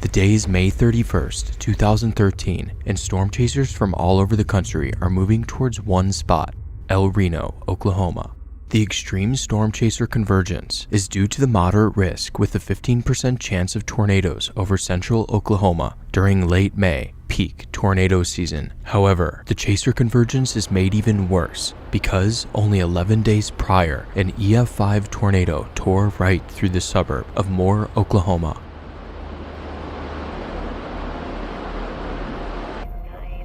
The day is May 31st, 2013, and storm chasers from all over the country are moving towards one spot, El Reno, Oklahoma. The extreme storm chaser convergence is due to the moderate risk with a 15% chance of tornadoes over central Oklahoma during late May, peak tornado season. However, the chaser convergence is made even worse because only 11 days prior, an EF5 tornado tore right through the suburb of Moore, Oklahoma.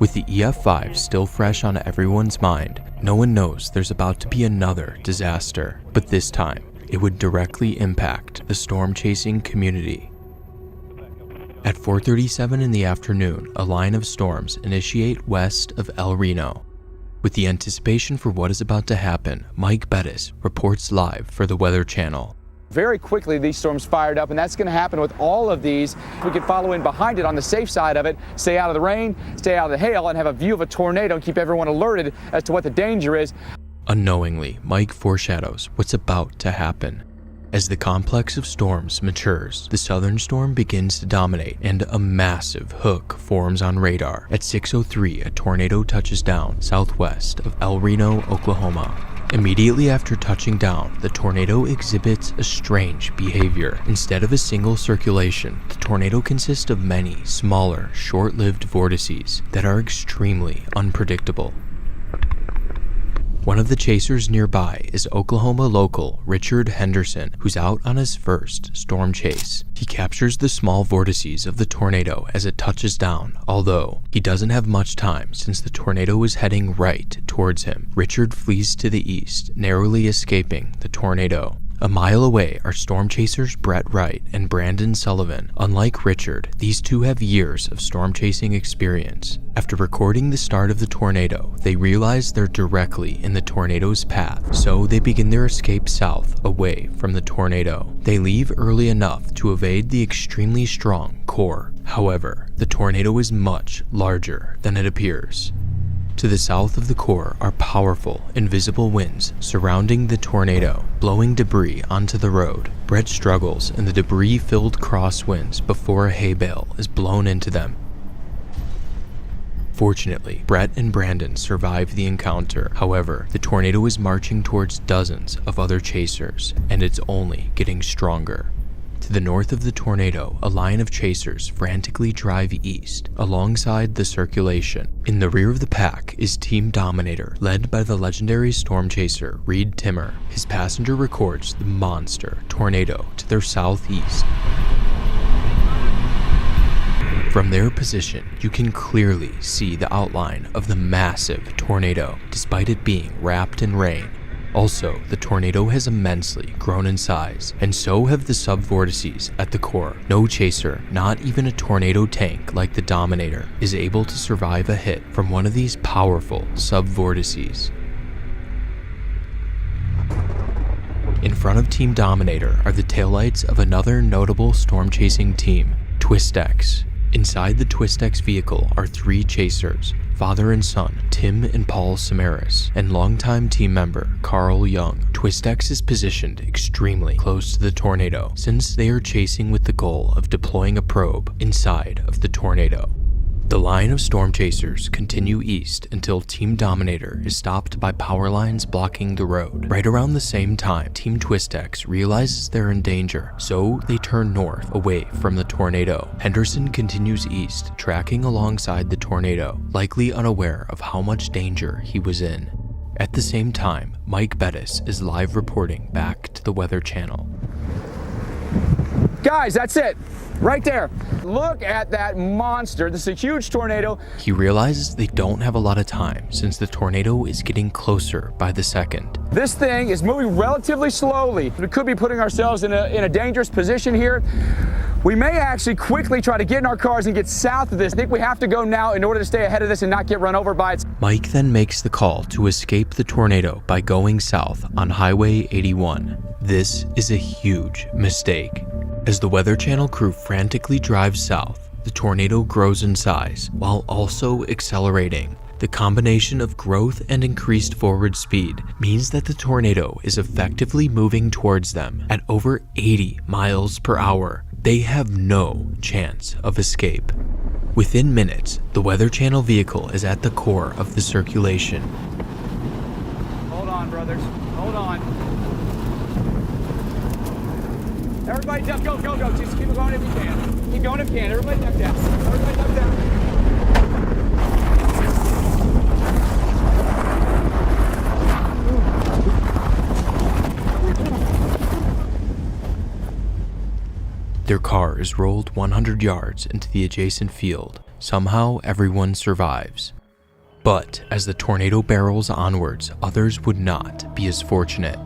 With the EF5 still fresh on everyone's mind, no one knows there's about to be another disaster, but this time, it would directly impact the storm chasing community. At 4:37 in the afternoon, a line of storms initiate west of El Reno. With the anticipation for what is about to happen, Mike Bettis reports live for the Weather Channel. Very quickly, these storms fired up, and that's going to happen with all of these. We can follow in behind it on the safe side of it, stay out of the rain, stay out of the hail, and have a view of a tornado and keep everyone alerted as to what the danger is. Unknowingly, Mike foreshadows what's about to happen. As the complex of storms matures, the southern storm begins to dominate and a massive hook forms on radar. At 6:03, a tornado touches down southwest of El Reno, Oklahoma. Immediately after touching down, the tornado exhibits a strange behavior. Instead of a single circulation, the tornado consists of many smaller, short-lived vortices that are extremely unpredictable. One of the chasers nearby is Oklahoma local Richard Henderson, who's out on his first storm chase. He captures the small vortices of the tornado as it touches down, although he doesn't have much time since the tornado is heading right towards him. Richard flees to the east, narrowly escaping the tornado. A mile away are storm chasers Brett Wright and Brandon Sullivan. Unlike Richard, these two have years of storm chasing experience. After recording the start of the tornado, they realize they're directly in the tornado's path, so they begin their escape south, away from the tornado. They leave early enough to evade the extremely strong core. However, the tornado is much larger than it appears. To the south of the core are powerful, invisible winds surrounding the tornado, blowing debris onto the road. Brett struggles in the debris-filled crosswinds before a hay bale is blown into them. Fortunately, Brett and Brandon survive the encounter. However, the tornado is marching towards dozens of other chasers, and it's only getting stronger. To the north of the tornado, a line of chasers frantically drive east, alongside the circulation. In the rear of the pack is Team Dominator, led by the legendary storm chaser Reed Timmer. His passenger records the monster tornado to their southeast. From their position, you can clearly see the outline of the massive tornado, despite it being wrapped in rain. Also, the tornado has immensely grown in size, and so have the subvortices at the core. No chaser, not even a tornado tank like the Dominator, is able to survive a hit from one of these powerful subvortices. In front of Team Dominator are the taillights of another notable storm-chasing team, Twistex. Inside the Twistex vehicle are three chasers, father and son, Tim and Paul Samaras, and longtime team member, Carl Young. Twistex is positioned extremely close to the tornado, since they are chasing with the goal of deploying a probe inside of the tornado. The line of storm chasers continue east until Team Dominator is stopped by power lines blocking the road. Right around the same time, Team Twistex realizes they're in danger, so they turn north away from the tornado. Henderson continues east, tracking alongside the tornado, likely unaware of how much danger he was in. At the same time, Mike Bettis is live reporting back to the Weather Channel. Guys, that's it. Right there. Look at that monster. This is a huge tornado. He realizes they don't have a lot of time since the tornado is getting closer by the second. This thing is moving relatively slowly. We could be putting ourselves in a dangerous position here. We may actually quickly try to get in our cars and get south of this. I think we have to go now in order to stay ahead of this and not get run over by it. Mike then makes the call to escape the tornado by going south on Highway 81. This is a huge mistake. As the Weather Channel crew frantically drives south, the tornado grows in size while also accelerating. The combination of growth and increased forward speed means that the tornado is effectively moving towards them at over 80 miles per hour. They have no chance of escape. Within minutes, the Weather Channel vehicle is at the core of the circulation. Hold on, brothers. Hold on. Everybody duck, go. Just keep it going if you can. Keep going if you can. Everybody duck down. Everybody duck down. Their car is rolled 100 yards into the adjacent field. Somehow, everyone survives. But as the tornado barrels onwards, others would not be as fortunate.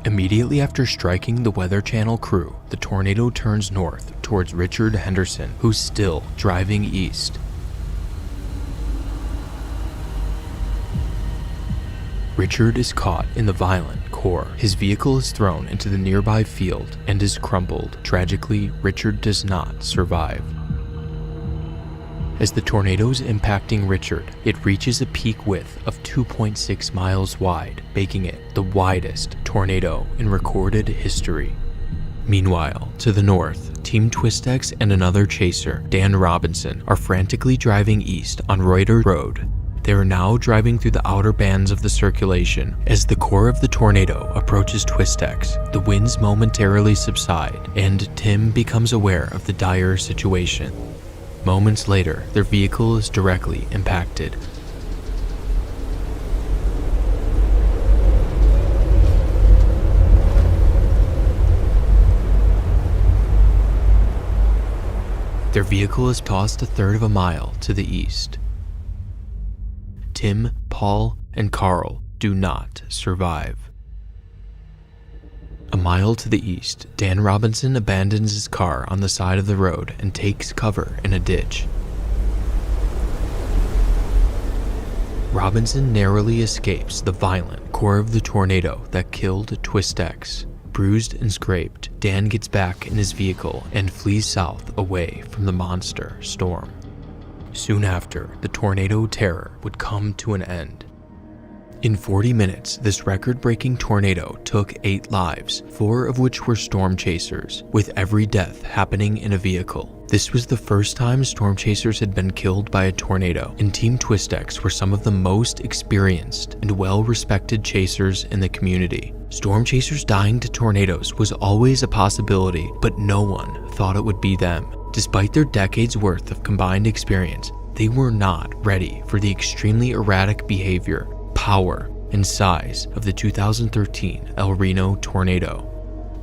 Immediately after striking the Weather Channel crew, the tornado turns north towards Richard Henderson, who's still driving east. Richard is caught in the violent core. His vehicle is thrown into the nearby field and is crumpled. Tragically, Richard does not survive. As the tornado is impacting Richard, it reaches a peak width of 2.6 miles wide, making it the widest tornado in recorded history. Meanwhile, to the north, Team Twistex and another chaser, Dan Robinson, are frantically driving east on Reuter Road. They are now driving through the outer bands of the circulation. As the core of the tornado approaches Twistex, the winds momentarily subside, and Tim becomes aware of the dire situation. Moments later, their vehicle is directly impacted. Their vehicle is tossed a third of a mile to the east. Tim, Paul, and Carl do not survive. A mile to the east, Dan Robinson abandons his car on the side of the road and takes cover in a ditch. Robinson narrowly escapes the violent core of the tornado that killed Twistex. Bruised and scraped, Dan gets back in his vehicle and flees south away from the monster storm. Soon after, the tornado terror would come to an end. In 40 minutes, this record-breaking tornado took 8 lives, 4 of which were storm chasers, with every death happening in a vehicle. This was the first time storm chasers had been killed by a tornado, and Team Twistex were some of the most experienced and well-respected chasers in the community. Storm chasers dying to tornadoes was always a possibility, but no one thought it would be them. Despite their decades worth of combined experience, they were not ready for the extremely erratic behavior, power, and size of the 2013 El Reno tornado.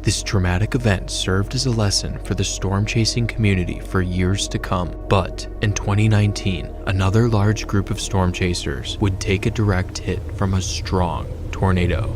This traumatic event served as a lesson for the storm chasing community for years to come, but in 2019, another large group of storm chasers would take a direct hit from a strong tornado.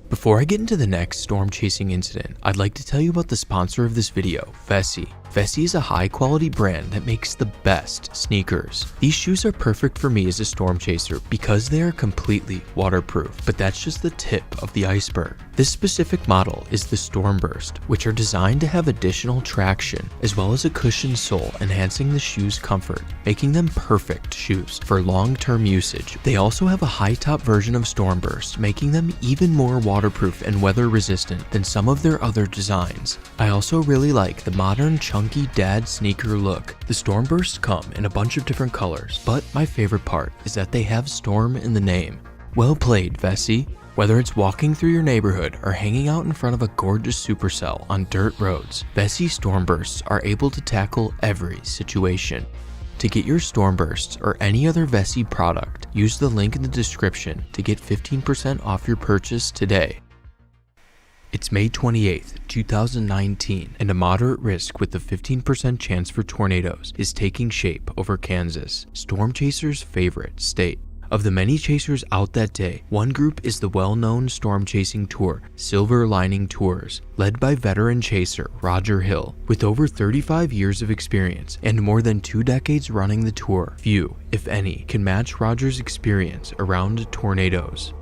Before I get into the next storm chasing incident, I'd like to tell you about the sponsor of this video, Vessi. Vessi is a high quality brand that makes the best sneakers. These shoes are perfect for me as a storm chaser because they are completely waterproof, but that's just the tip of the iceberg. This specific model is the Stormburst, which are designed to have additional traction as well as a cushioned sole, enhancing the shoe's comfort, making them perfect shoes for long-term usage. They also have a high-top version of Stormburst, making them even more waterproof and weather resistant than some of their other designs. I also really like the modern chunky dad sneaker look. The Stormbursts come in a bunch of different colors, but my favorite part is that they have storm in the name. Well played, Vessi. Whether it's walking through your neighborhood or hanging out in front of a gorgeous supercell on dirt roads, Vessi Stormbursts are able to tackle every situation. To get your Stormbursts or any other Vessi product, use the link in the description to get 15% off your purchase today. It's May 28th, 2019, and a moderate risk with a 15% chance for tornadoes is taking shape over Kansas, storm chasers' favorite state. Of the many chasers out that day, one group is the well-known storm chasing tour, Silver Lining Tours, led by veteran chaser Roger Hill. With over 35 years of experience and more than 2 decades running the tour, few, if any, can match Roger's experience around tornadoes.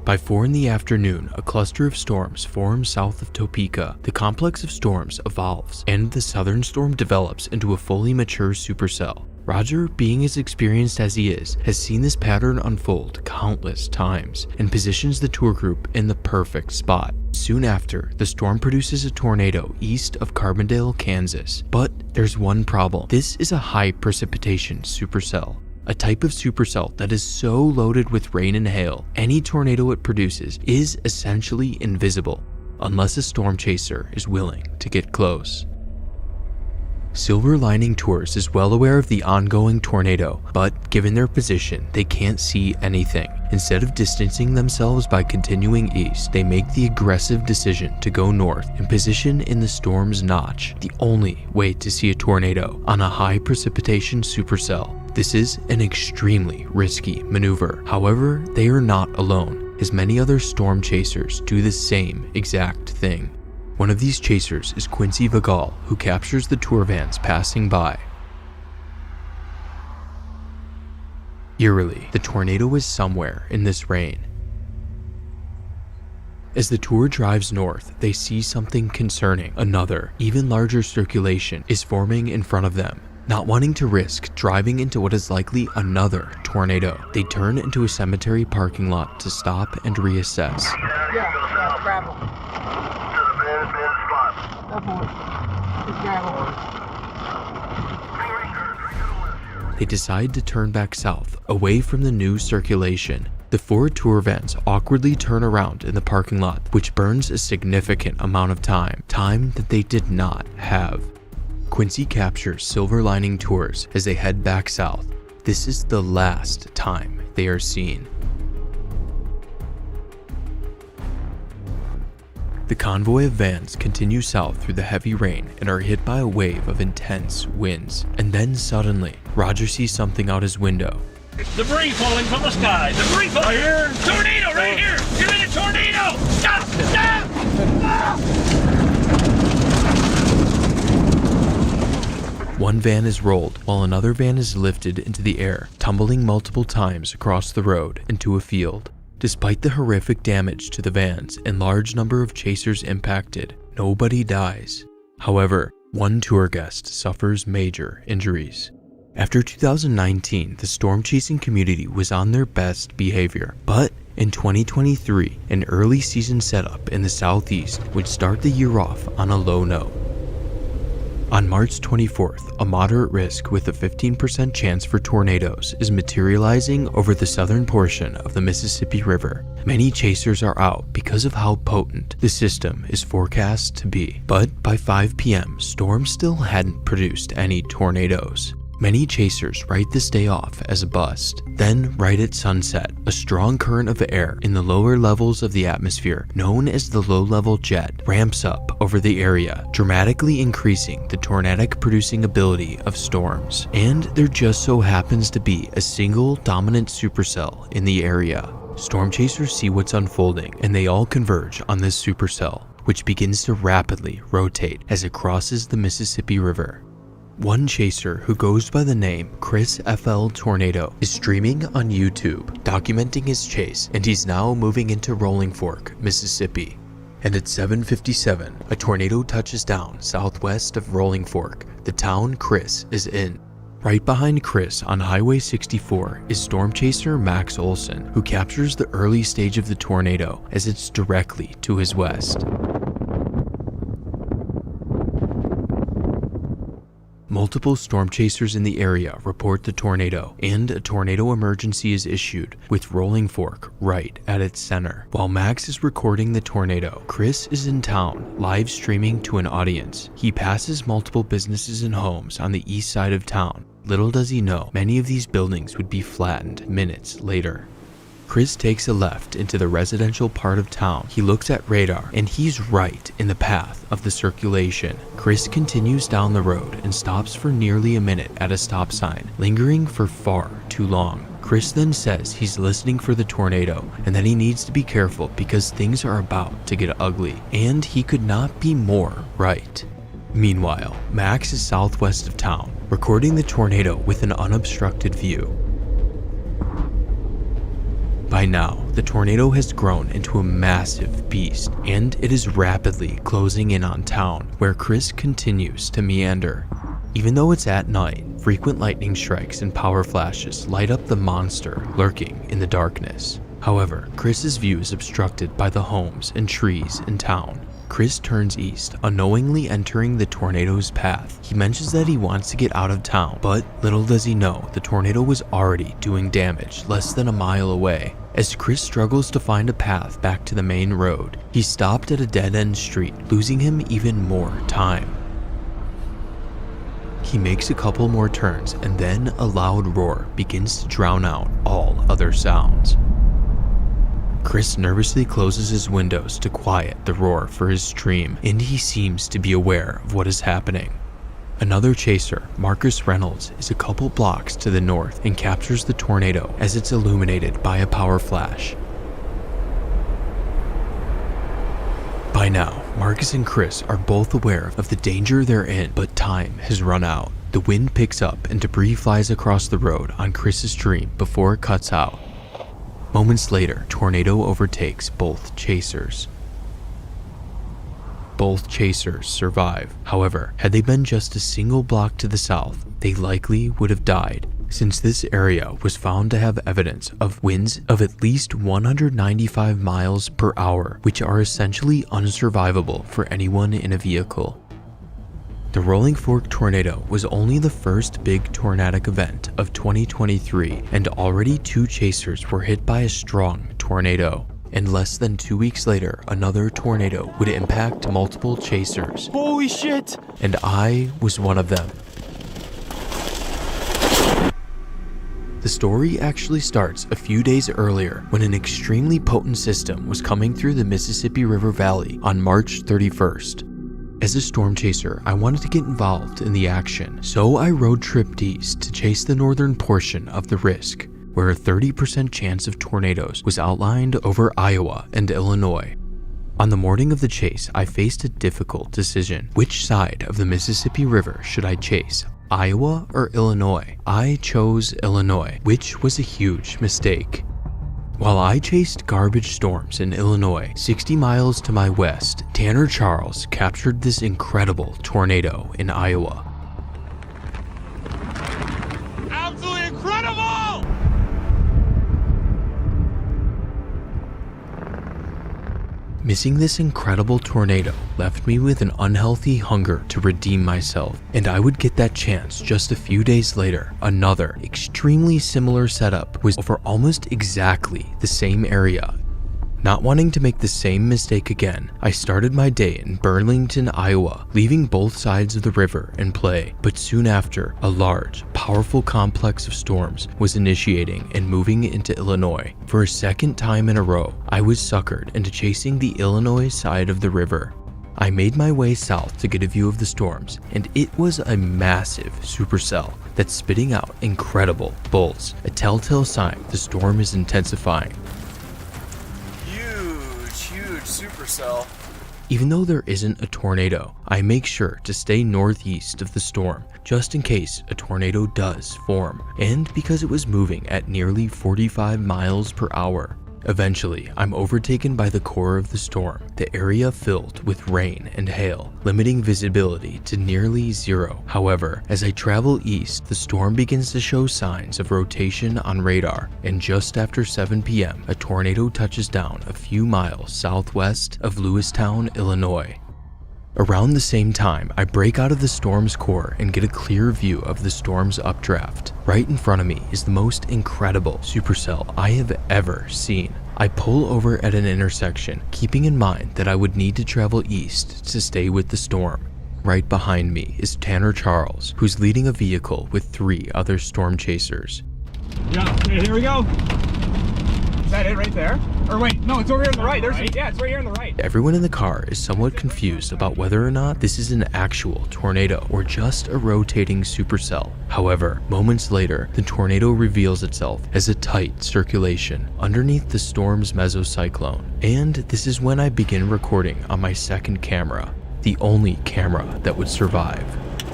By 4 in the afternoon, a cluster of storms forms south of Topeka. The complex of storms evolves, and the southern storm develops into a fully mature supercell. Roger, being as experienced as he is, has seen this pattern unfold countless times and positions the tour group in the perfect spot. Soon after, the storm produces a tornado east of Carbondale, Kansas. But there's one problem. This is a high precipitation supercell, a type of supercell that is so loaded with rain and hail, any tornado it produces is essentially invisible, unless a storm chaser is willing to get close. Silver Lining Tours is well aware of the ongoing tornado, but given their position, they can't see anything. Instead of distancing themselves by continuing east, they make the aggressive decision to go north and position in the storm's notch, the only way to see a tornado on a high precipitation supercell. This is an extremely risky maneuver. However, they are not alone, as many other storm chasers do the same exact thing. One of these chasers is Quincy Vigal, who captures the tour vans passing by. Eerily, the tornado is somewhere in this rain. As the tour drives north, they see something concerning. Another, even larger circulation is forming in front of them. Not wanting to risk driving into what is likely another tornado, they turn into a cemetery parking lot to stop and reassess. Yeah, gravel. They decide to turn back south, away from the new circulation. The 4 tour vans awkwardly turn around in the parking lot, which burns a significant amount of time that they did not have. Quincy captures Silver Lining Tours as they head back south. This is the last time they are seen. The convoy of vans continue south through the heavy rain and are hit by a wave of intense winds. And then suddenly, Roger sees something out his window. Debris falling from the sky. Debris falling here. Tornado right here. You're in a tornado. Stop! Stop! Stop! One van is rolled, while another van is lifted into the air, tumbling multiple times across the road into a field. Despite the horrific damage to the vans and large number of chasers impacted, nobody dies. However, one tour guest suffers major injuries. After 2019, the storm chasing community was on their best behavior, but in 2023, an early season setup in the southeast would start the year off on a low note. On March 24th, a moderate risk with a 15% chance for tornadoes is materializing over the southern portion of the Mississippi River. Many chasers are out because of how potent the system is forecast to be. But by 5 p.m., storm still hadn't produced any tornadoes. Many chasers write this day off as a bust. Then, right at sunset, a strong current of air in the lower levels of the atmosphere, known as the low-level jet, ramps up over the area, dramatically increasing the tornadic producing ability of storms. And there just so happens to be a single dominant supercell in the area. Storm chasers see what's unfolding, and they all converge on this supercell, which begins to rapidly rotate as it crosses the Mississippi River. One chaser who goes by the name Chris FL Tornado is streaming on YouTube, documenting his chase, and he's now moving into Rolling Fork, Mississippi. And at 7:57, a tornado touches down southwest of Rolling Fork, the town Chris is in. Right behind Chris on Highway 64 is storm chaser Max Olson, who captures the early stage of the tornado as it's directly to his west. Multiple storm chasers in the area report the tornado, and a tornado emergency is issued, with Rolling Fork right at its center. While Max is recording the tornado, Chris is in town, live streaming to an audience. He passes multiple businesses and homes on the east side of town. Little does he know, many of these buildings would be flattened minutes later. Chris takes a left into the residential part of town. He looks at radar, and he's right in the path of the circulation. Chris continues down the road and stops for nearly a minute at a stop sign, lingering for far too long. Chris then says he's listening for the tornado and that he needs to be careful because things are about to get ugly, and he could not be more right. Meanwhile, Max is southwest of town, recording the tornado with an unobstructed view. By now, the tornado has grown into a massive beast, and it is rapidly closing in on town, where Chris continues to meander. Even though it's at night, frequent lightning strikes and power flashes light up the monster lurking in the darkness. However, Chris's view is obstructed by the homes and trees in town. Chris turns east, unknowingly entering the tornado's path. He mentions that he wants to get out of town, but little does he know the tornado was already doing damage less than a mile away. As Chris struggles to find a path back to the main road, he stopped at a dead-end street, losing him even more time. He makes a couple more turns, and then a loud roar begins to drown out all other sounds. Chris nervously closes his windows to quiet the roar for his stream, and he seems to be aware of what is happening. Another chaser, Marcus Reynolds, is a couple blocks to the north and captures the tornado as it's illuminated by a power flash. By now, Marcus and Chris are both aware of the danger they're in, but time has run out. The wind picks up and debris flies across the road on Chris's stream before it cuts out. Moments later, tornado overtakes both chasers. Both chasers survive. However, had they been just a single block to the south, they likely would have died, since this area was found to have evidence of winds of at least 195 miles per hour, which are essentially unsurvivable for anyone in a vehicle. The Rolling Fork tornado was only the first big tornadic event of 2023, and already 2 chasers were hit by a strong tornado. And less than 2 weeks later, another tornado would impact multiple chasers. Holy shit! And I was one of them. The story actually starts a few days earlier when an extremely potent system was coming through the Mississippi River Valley on March 31st. As a storm chaser, I wanted to get involved in the action, so I road tripped east to chase the northern portion of the risk, where a 30% chance of tornadoes was outlined over Iowa and Illinois. On the morning of the chase, I faced a difficult decision. Which side of the Mississippi River should I chase, Iowa or Illinois? I chose Illinois, which was a huge mistake. While I chased garbage storms in Illinois, 60 miles to my west, Tanner Charles captured this incredible tornado in Iowa. Absolutely incredible! Missing this incredible tornado left me with an unhealthy hunger to redeem myself, and I would get that chance just a few days later. Another extremely similar setup was over almost exactly the same area. Not wanting to make the same mistake again, I started my day in Burlington, Iowa, leaving both sides of the river in play. But soon after, a large, powerful complex of storms was initiating and moving into Illinois. For a second time in a row, I was suckered into chasing the Illinois side of the river. I made my way south to get a view of the storms, and it was a massive supercell that's spitting out incredible bolts, a telltale sign the storm is intensifying. Huge supercell. Even though there isn't a tornado, I make sure to stay northeast of the storm, just in case a tornado does form, and because it was moving at nearly 45 miles per hour. Eventually, I'm overtaken by the core of the storm, the area filled with rain and hail, limiting visibility to nearly zero. However, as I travel east, the storm begins to show signs of rotation on radar, and just after 7 p.m., a tornado touches down a few miles southwest of Lewistown, Illinois. Around the same time, I break out of the storm's core and get a clear view of the storm's updraft. Right in front of me is the most incredible supercell I have ever seen. I pull over at an intersection, keeping in mind that I would need to travel east to stay with the storm. Right behind me is Tanner Charles, who's leading a vehicle with 3 other storm chasers. Yeah, okay, here we go. Is that it right there? Or wait, no, it's over here on the right. Yeah, it's right here on the right. Everyone in the car is somewhat confused about whether or not this is an actual tornado or just a rotating supercell. However, moments later, the tornado reveals itself as a tight circulation underneath the storm's mesocyclone. And this is when I begin recording on my second camera, the only camera that would survive.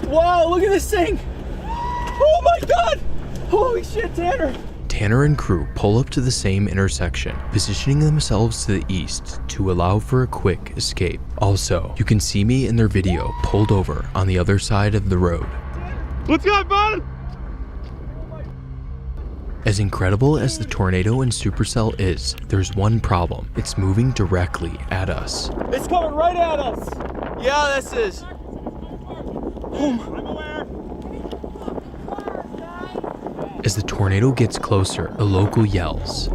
Whoa, look at this thing! Oh my god! Holy shit, Tanner! Tanner and crew pull up to the same intersection, positioning themselves to the east to allow for a quick escape. Also, you can see me in their video pulled over on the other side of the road. What's good, bud? As incredible as the tornado in Supercell is, there's one problem. It's moving directly at us. It's coming right at us. Yeah, this is. I'm aware. As the tornado gets closer, a local yells.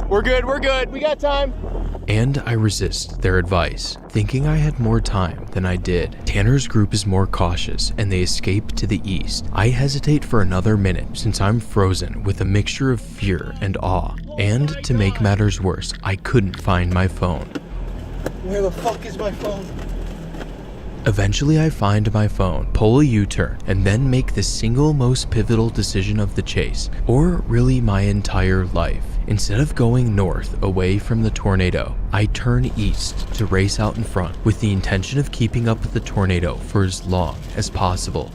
We're good. We got time. And I resist their advice, thinking I had more time than I did. Tanner's group is more cautious and they escape to the east. I hesitate for another minute since I'm frozen with a mixture of fear and awe. And to make matters worse, I couldn't find my phone. Where the fuck is my phone? Eventually I find my phone, pull a U-turn, and then make the single most pivotal decision of the chase, or really my entire life. Instead of going north away from the tornado, I turn east to race out in front with the intention of keeping up with the tornado for as long as possible.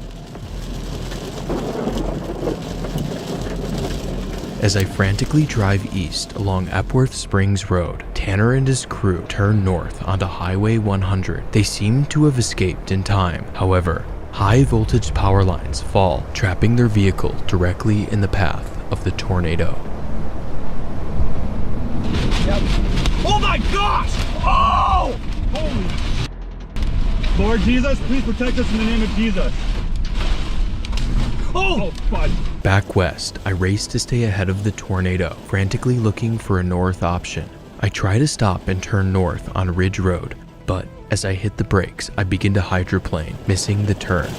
As I frantically drive east along Epworth Springs Road, Tanner and his crew turn north onto Highway 100. They seem to have escaped in time. However, high voltage power lines fall, trapping their vehicle directly in the path of the tornado. Oh my gosh! Oh! Holy! Lord Jesus, please protect us in the name of Jesus. Oh, fuck. Back west, I race to stay ahead of the tornado, frantically looking for a north option. I try to stop and turn north on Ridge Road, but as I hit the brakes, I begin to hydroplane, missing the turn.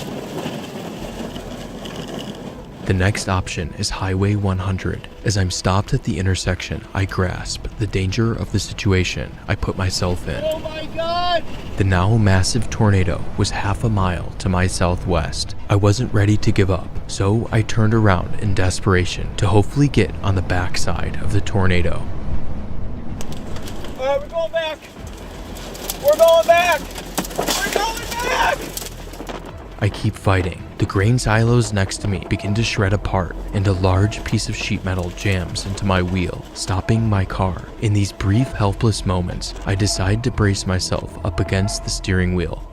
The next option is Highway 100. As I'm stopped at the intersection, I grasp the danger of the situation I put myself in. Oh my God! The now massive tornado was half a mile to my southwest. I wasn't ready to give up, so I turned around in desperation to hopefully get on the backside of the tornado. Alright, we're going back! We're going back! We're going back! I keep fighting. The grain silos next to me begin to shred apart, and a large piece of sheet metal jams into my wheel, stopping my car. In these brief, helpless moments, I decide to brace myself up against the steering wheel.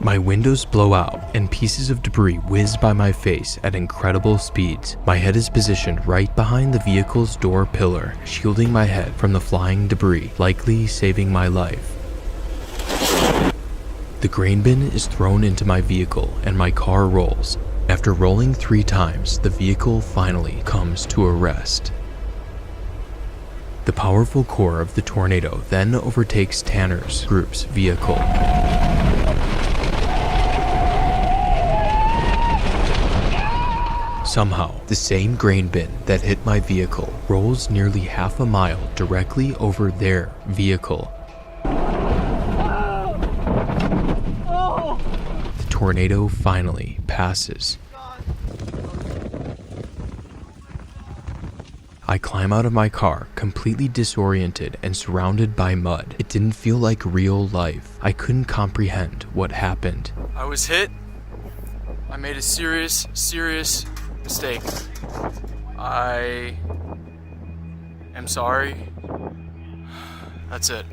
My windows blow out, and pieces of debris whiz by my face at incredible speeds. My head is positioned right behind the vehicle's door pillar, shielding my head from the flying debris, likely saving my life. The grain bin is thrown into my vehicle and my car rolls. After rolling 3 times, the vehicle finally comes to a rest. The powerful core of the tornado then overtakes Tanner's group's vehicle. Somehow, the same grain bin that hit my vehicle rolls nearly half a mile directly over their vehicle. Tornado finally passes. I climb out of my car, completely disoriented and surrounded by mud. It didn't feel like real life. I couldn't comprehend what happened. I was hit. I made a serious mistake. I am sorry. That's it.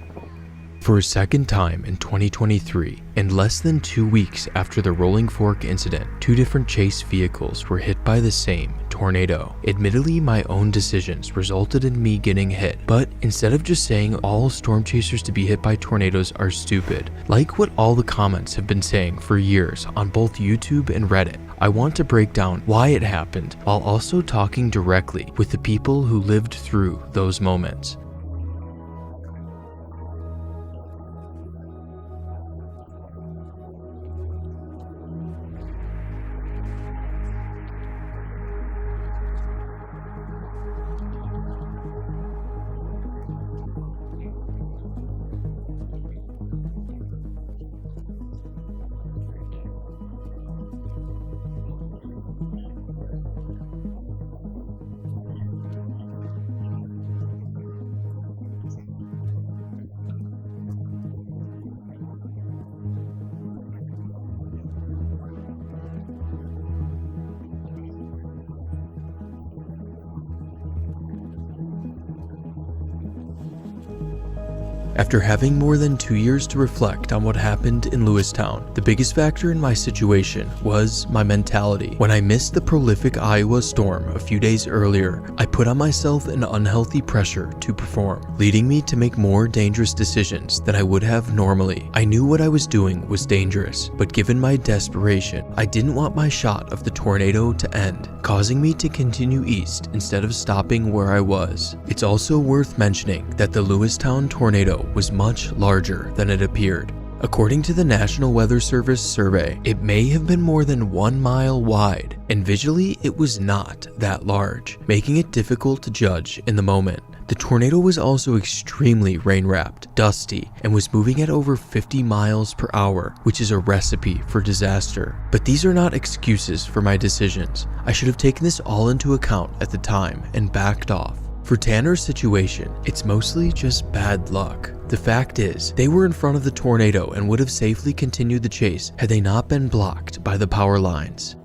For a second time in 2023, and less than 2 weeks after the Rolling Fork incident, 2 different chase vehicles were hit by the same tornado. Admittedly, my own decisions resulted in me getting hit, but instead of just saying all storm chasers to be hit by tornadoes are stupid, like what all the comments have been saying for years on both YouTube and Reddit, I want to break down why it happened while also talking directly with the people who lived through those moments. After having more than 2 years to reflect on what happened in Lewistown, the biggest factor in my situation was my mentality. When I missed the prolific Iowa storm a few days earlier, I put on myself an unhealthy pressure to perform, leading me to make more dangerous decisions than I would have normally. I knew what I was doing was dangerous, but given my desperation, I didn't want my shot of the tornado to end, causing me to continue east instead of stopping where I was. It's also worth mentioning that the Lewistown tornado was much larger than it appeared. According to the National Weather Service survey, it may have been more than 1 mile wide, and visually it was not that large, making it difficult to judge in the moment. The tornado was also extremely rain-wrapped, dusty, and was moving at over 50 miles per hour, which is a recipe for disaster. But these are not excuses for my decisions. I should have taken this all into account at the time and backed off. For Tanner's situation, it's mostly just bad luck. The fact is, they were in front of the tornado and would have safely continued the chase had they not been blocked by the power lines.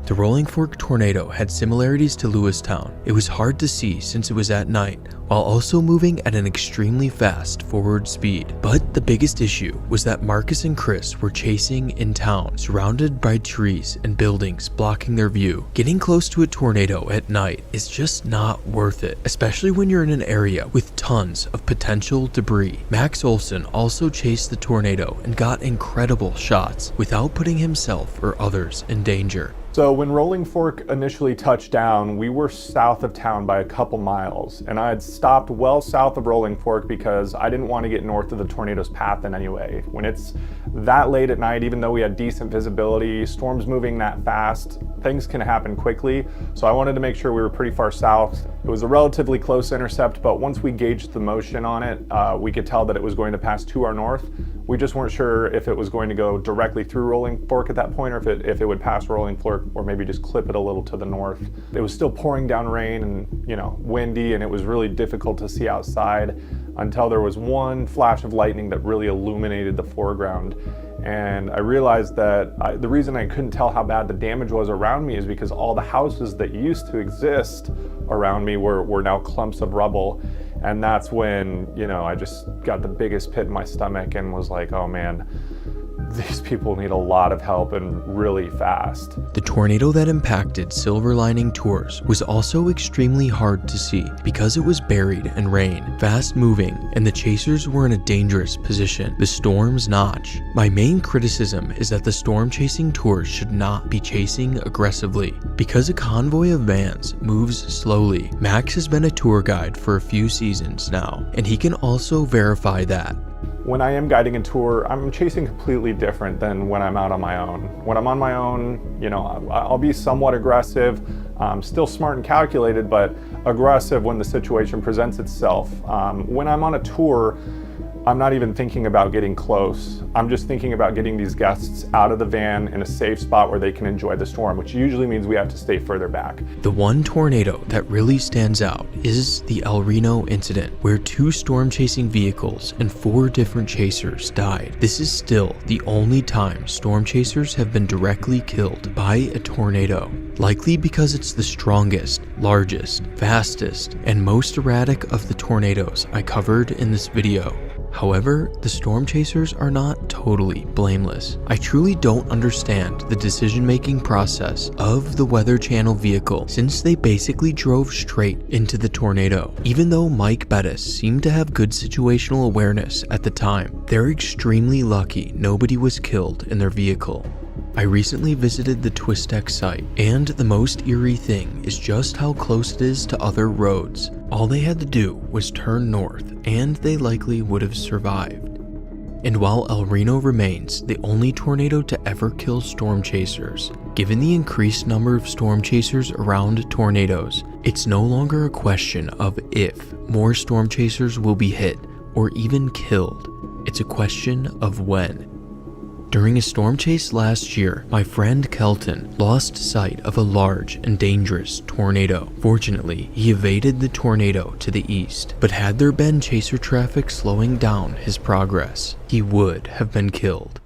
The Rolling Fork tornado had similarities to Lewistown. It was hard to see since it was at night, while also moving at an extremely fast forward speed. But the biggest issue was that Marcus and Chris were chasing in town, surrounded by trees and buildings blocking their view. Getting close to a tornado at night is just not worth it, especially when you're in an area with tons of potential debris. Max Olson also chased the tornado and got incredible shots without putting himself or others in danger. So when Rolling Fork initially touched down, we were south of town by a couple miles, and I had stopped well south of Rolling Fork because I didn't want to get north of the tornado's path in any way. When it's that late at night, even though we had decent visibility, storms moving that fast, things can happen quickly. So I wanted to make sure we were pretty far south. It was a relatively close intercept, but once we gauged the motion on it, we could tell that it was going to pass to our north. We just weren't sure if it was going to go directly through Rolling Fork at that point, or if it would pass Rolling Fork, or maybe just clip it a little to the north. It was still pouring down rain and, windy, and it was really difficult to see outside until there was one flash of lightning that really illuminated the foreground. And I realized that the reason I couldn't tell how bad the damage was around me is because all the houses that used to exist around me were now clumps of rubble. And that's when, I just got the biggest pit in my stomach and was like, oh man, these people need a lot of help and really fast. The tornado that impacted Silver Lining Tours was also extremely hard to see because it was buried in rain, fast moving, and the chasers were in a dangerous position, the storm's notch. My main criticism is that the storm chasing tours should not be chasing aggressively. Because a convoy of vans moves slowly, Max has been a tour guide for a few seasons now, and he can also verify that. When I am guiding a tour, I'm chasing completely different than when I'm out on my own. When I'm on my own, I'll be somewhat aggressive, still smart and calculated, but aggressive when the situation presents itself. When I'm on a tour, I'm not even thinking about getting close. I'm just thinking about getting these guests out of the van in a safe spot where they can enjoy the storm, which usually means we have to stay further back. The one tornado that really stands out is the El Reno incident, where 2 storm-chasing vehicles and 4 different chasers died. This is still the only time storm chasers have been directly killed by a tornado, likely because it's the strongest, largest, fastest, and most erratic of the tornadoes I covered in this video. However, the storm chasers are not totally blameless. I truly don't understand the decision-making process of the Weather Channel vehicle, since they basically drove straight into the tornado. Even though Mike Bettis seemed to have good situational awareness at the time, they're extremely lucky nobody was killed in their vehicle. I recently visited the Twistec site, and the most eerie thing is just how close it is to other roads. All they had to do was turn north, and they likely would have survived. And while El Reno remains the only tornado to ever kill storm chasers, given the increased number of storm chasers around tornadoes, it's no longer a question of if more storm chasers will be hit or even killed. It's a question of when. During a storm chase last year, my friend Kelton lost sight of a large and dangerous tornado. Fortunately, he evaded the tornado to the east, but had there been chaser traffic slowing down his progress, he would have been killed.